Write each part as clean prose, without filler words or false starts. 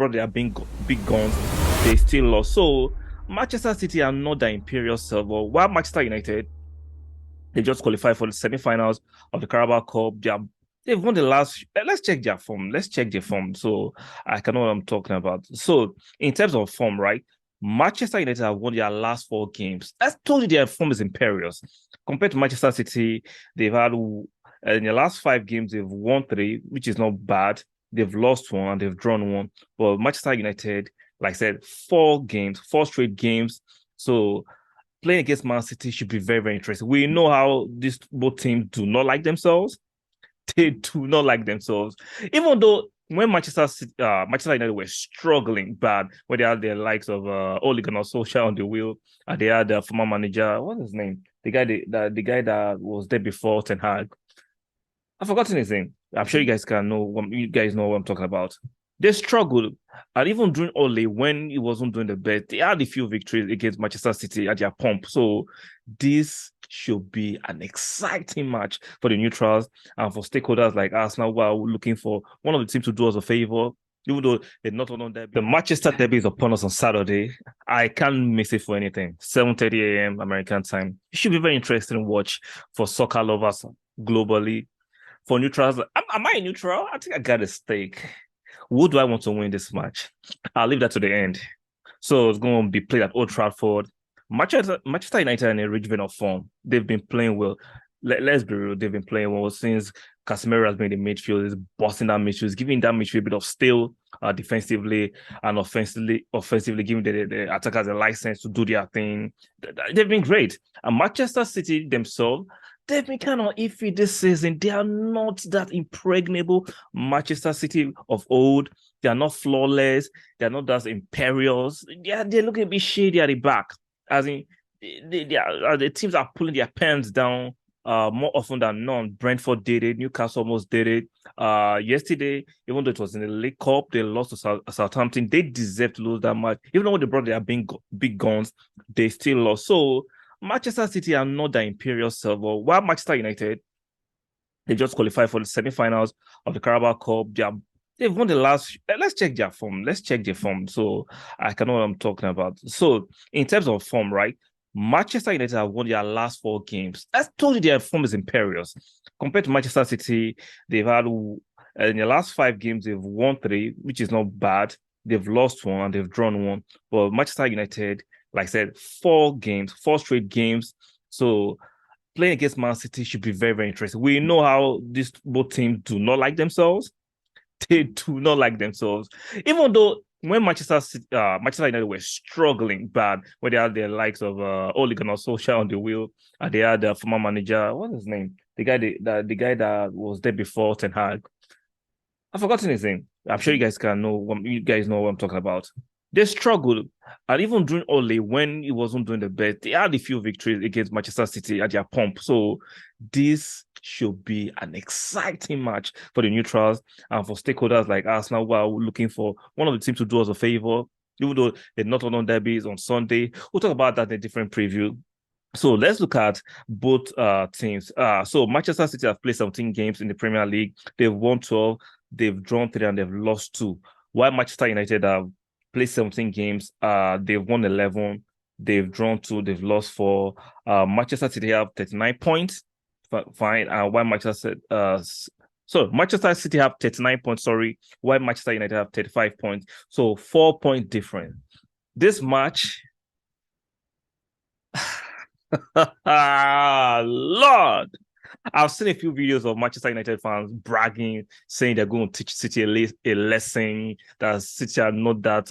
brought their big guns, they still lost. So Manchester City are not the imperial self, while Manchester United they just qualified for the semi-finals of the Carabao Cup. They've won the last. Let's check their form. Let's check their form. So I can know what I'm talking about. So in terms of form, right? Manchester United have won their last 4 games. I told you their form is imperious. Compared to Manchester City, they've had in the last 5 games, they've won 3, which is not bad. They've lost 1 and they've drawn 1. But Manchester United, like I said, 4 games, 4 straight games. So playing against Man City should be very, very interesting. We know how these both teams do not like themselves. They do not like themselves. Even though when Manchester United were struggling bad, when they had the likes of Ole Gunnar Solskjaer on the wheel, and they had the former manager, what's his name? The guy that was there before Ten Hag. I've forgotten his name. I'm sure you guys know what I'm talking about. They struggled. And even during Ole, when he wasn't doing the best, they had a few victories against Manchester City at their pump. So this should be an exciting match for the neutrals and for stakeholders like Arsenal who are looking for one of the teams to do us a favor. Even though they're not on derby. The Manchester derby is upon us on Saturday. I can't miss it for anything. 7:30 a.m. American time. It should be very interesting watch for soccer lovers globally. For neutrals, am I neutral? I think I got a stake. Who do I want to win this match? I'll leave that to the end. So it's going to be played at Old Trafford. Manchester United are in a rich vein of form. They've been playing well. Let's be real. They've been playing well since Casemiro has been in the midfield. He's bossing that midfield. He's giving that midfield a bit of steel defensively and offensively, giving the attackers a license to do their thing. They've been great. And Manchester City themselves, they've been kind of iffy this season. They are not that impregnable Manchester City of old. They are not flawless. They are not that imperious. They're looking a bit shady at the back. As in, the teams are pulling their pens down more often than not. Brentford did it. Newcastle almost did it. Yesterday, even though it was in the League Cup, they lost to Southampton. They deserved to lose that match. Even though they brought their big guns, they still lost. So Manchester City are not the imperial self, while Manchester United they just qualified for the semi-finals of the Carabao Cup. They've won the last. Let's check their form. Let's check their form. So I can know what I'm talking about. So in terms of form, right? Manchester United have won their last 4 games. I told you their form is imperious. Compared to Manchester City, they've had in the last 5 games, they've won 3, which is not bad. They've lost 1 and they've drawn 1. But Manchester United, like I said, 4 games, 4 straight games. So playing against Man City should be very, very interesting. We know how these both teams do not like themselves. They do not like themselves. Even though when Manchester United were struggling bad, when they had the likes of Ole Gunnar Solskjaer on the wheel, and they had the former manager, what's his name? The guy that was there before Ten Hag. I've forgotten his name. I'm sure you guys know what I'm talking about. They struggled. And even during Ole, when he wasn't doing the best, they had a few victories against Manchester City at their pump. So this should be an exciting match for the neutrals and for stakeholders like Arsenal who are looking for one of the teams to do us a favor. Even though they're not on derby is on Sunday. We'll talk about that in a different preview. So let's look at both teams. So Manchester City have played 17 games in the Premier League. They've won 12, they've drawn 3, and they've lost 2. While Manchester United have played 17 games, they've won 11, they've drawn 2, they've lost 4. Manchester City have 39 points. Fine. While Manchester City have 39 points, while Manchester United have 35 points. So 4-point difference. This match, Lord, I've seen a few videos of Manchester United fans bragging, saying they're going to teach City a lesson, that City are not that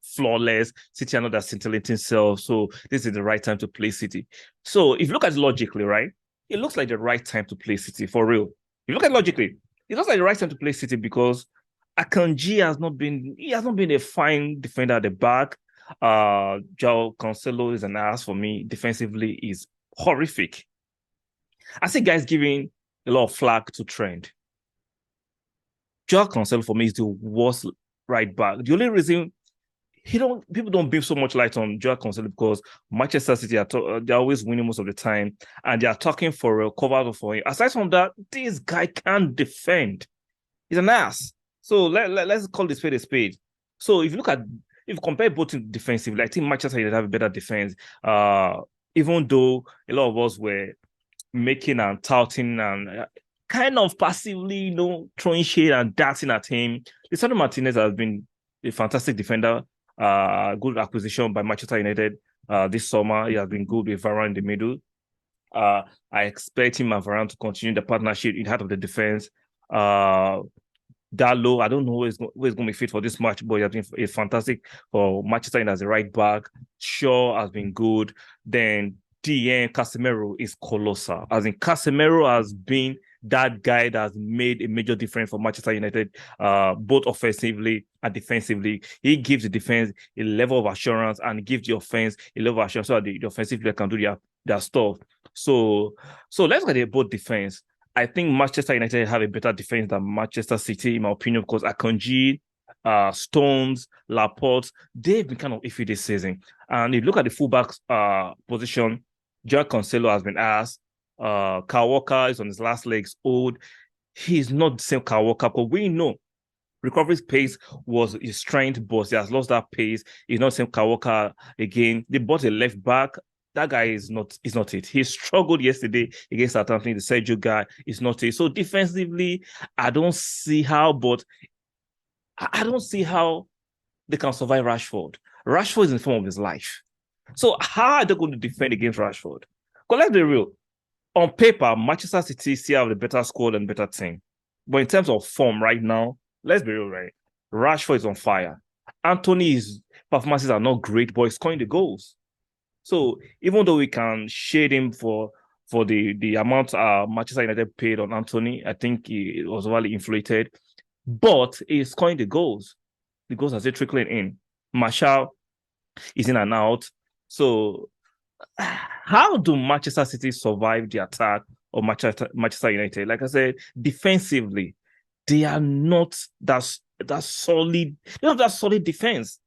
flawless, City are not that scintillating self, so this is the right time to play City. So if you look at it logically, right, it looks like the right time to play City, for real. If you look at it logically, it looks like the right time to play City because Akanji has not been a fine defender at the back. João Cancelo is an ass for me. Defensively, is horrific. I see guys giving a lot of flack to Trent. João Cancelo for me is the worst right back. The only reason people don't beam so much light on João Cancelo because Manchester City they're always winning most of the time, and they are talking for a cover for him. Aside from that, this guy can't defend. He's an ass. So let's call this spade a spade. So if you compare both defensively, I think Manchester United have a better defense. Even though a lot of us were making and touting and kind of passively, throwing shade and darting at him. Lisandro Martinez has been a fantastic defender. Good acquisition by Manchester United this summer. He has been good with Varane in the middle. I expect him and Varane to continue the partnership in heart of the defense. Dallo, I don't know who is going to be fit for this match, but he has been fantastic for Manchester United as a right back. Shaw has been good. Then DN Casemiro is colossal. As in, Casemiro has been that guy that has made a major difference for Manchester United, both offensively and defensively. He gives the defense a level of assurance and gives the offense a level of assurance so that the offensive player can do their stuff. So let's look at both defense. I think Manchester United have a better defense than Manchester City, in my opinion, because Akanji, Stones, Laporte, they've been kind of iffy this season. And if you look at the fullback position, Jack Cancelo has been asked. Kyle Walker is on his last legs, old. He's not the same Kyle Walker, but we know recovery pace was his strength, but he has lost that pace. He's not the same Kyle Walker again. They bought a left back. That guy is not it. He struggled yesterday against Southampton. The Sergio guy is not it. So defensively, I don't see how they can survive Rashford. Rashford is in form of his life. So how are they going to defend against Rashford? Because let's be real. On paper, Manchester City still have the better squad and better team. But in terms of form right now, let's be real, right? Rashford is on fire. Anthony's performances are not great, but he's scoring the goals. So even though we can shade him for the amount Manchester United paid on Anthony, I think it was overly inflated. But he's scoring the goals. The goals are still trickling in. Martial is in and out. So how do Manchester City survive the attack of Manchester United? Like I said, defensively, they are not that solid. They don't have that solid defense.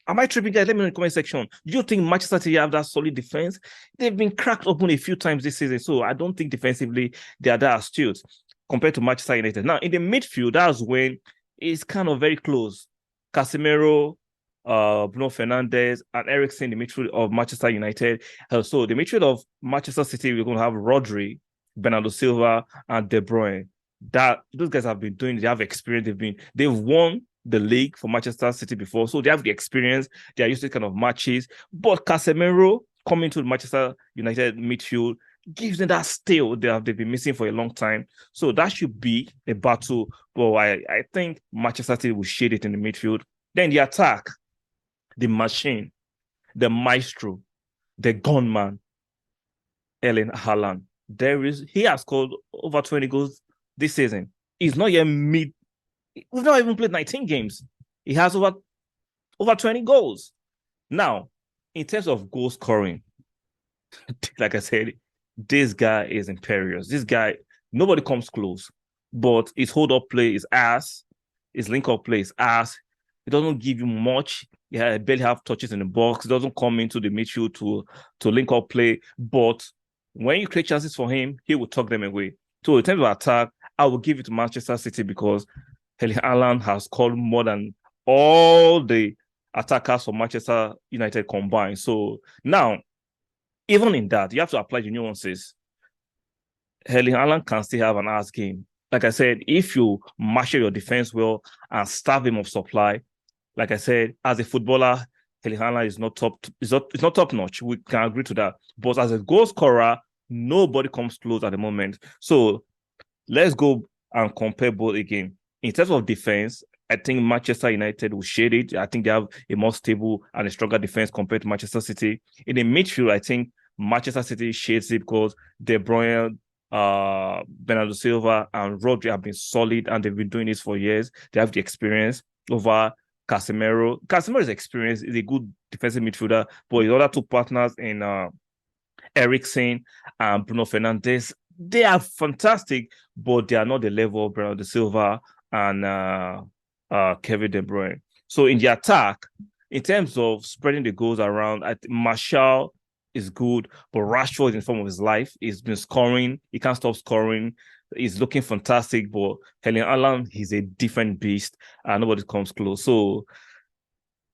Am I tripping, guys? Let me know in the comment section. Do you think Manchester City have that solid defense? They've been cracked open a few times this season, so I don't think defensively they are that astute compared to Manchester United. Now, in the midfield, that's when it's kind of very close. Casemiro, Bruno Fernandes, and Eriksen, the midfield of Manchester United. So the midfield of Manchester City, we're going to have Rodri, Bernardo Silva, and De Bruyne. Those guys have been doing. They have experience. They've won the league for Manchester City before, so they have the experience. They are used to kind of matches. But Casemiro coming to the Manchester United midfield gives them that steel they've been missing for a long time. So that should be a battle. But I think Manchester City will shade it in the midfield. Then the attack, the machine, the maestro, the gunman, Erling Haaland. He has scored over 20 goals this season. He's not yet we've not even played 19 games. He has over 20 goals. Now, in terms of goal scoring, like I said, this guy is imperious. This guy, nobody comes close. But his hold-up play is ass. His link-up play is ass. It doesn't give you much. Yeah, barely have touches in the box. It doesn't come into the midfield to link up play. But when you create chances for him, he will tuck them away. So in terms of attack, I will give it to Manchester City because Erling Haaland has scored more than all the attackers for Manchester United combined. So now, even in that, you have to apply the nuances. Erling Haaland can still have an ass game. Like I said, if you marshal your defense well and starve him of supply, like I said, as a footballer, Erling Haaland is not top. It's not top notch. We can agree to that. But as a goal scorer, nobody comes close at the moment. So let's go and compare both again. In terms of defense, I think Manchester United will shade it. I think they have a more stable and a stronger defense compared to Manchester City. In the midfield, I think Manchester City shades it because De Bruyne, Bernardo Silva, and Rodri have been solid and they've been doing this for years. They have the experience over Casemiro. Casemiro's experience is a good defensive midfielder, but his other two partners in Eriksen and Bruno Fernandes, they are fantastic, but they are not the level of Bernardo Silva and Kevin De Bruyne. So in the attack, in terms of spreading the goals around, Martial is good, but Rashford is in form of his life. He's been scoring. He can't stop scoring. He's looking fantastic, but Erling Haaland, he's a different beast, and nobody comes close. So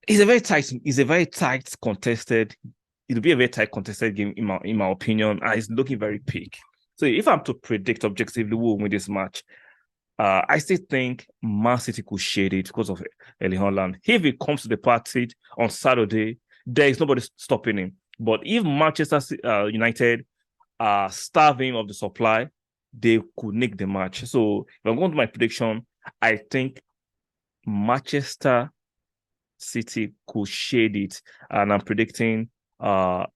It's a very tight contested. It'll be a very tight contested game in my opinion, and it's looking very peak. So if I'm to predict objectively who will win this match, I still think Man City could shade it because of Erling Haaland. If it comes to the party on Saturday, there is nobody stopping him. But if Manchester United are starving of the supply, they could nick the match. So if I'm going to my prediction, I think Manchester City could shade it, and I'm predicting a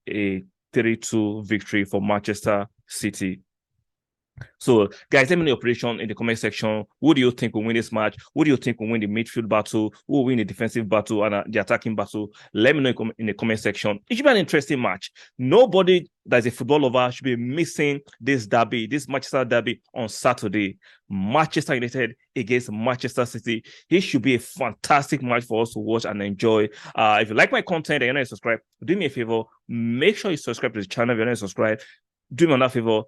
3-2 victory for Manchester City. So, guys, let me know your prediction in the comment section. Who do you think will win this match? Who do you think will win the midfield battle? Who will win the defensive battle and the attacking battle? Let me know in the comment section. It should be an interesting match. Nobody that is a football lover should be missing this derby, this Manchester derby on Saturday. Manchester United against Manchester City. It should be a fantastic match for us to watch and enjoy. If you like my content and you're not subscribed, do me a favor. Make sure you subscribe to the channel if you're not subscribed. Do me another favor.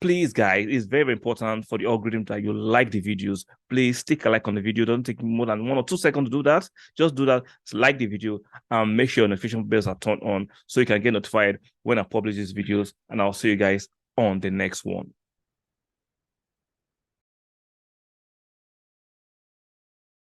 Please, guys, it's very important for the algorithm that you like the videos. Please stick a like on the video. Don't take more than 1 or 2 seconds to do that. Just do that. Like the video and make sure notification bells are turned on so you can get notified when I publish these videos. And I'll see you guys on the next one.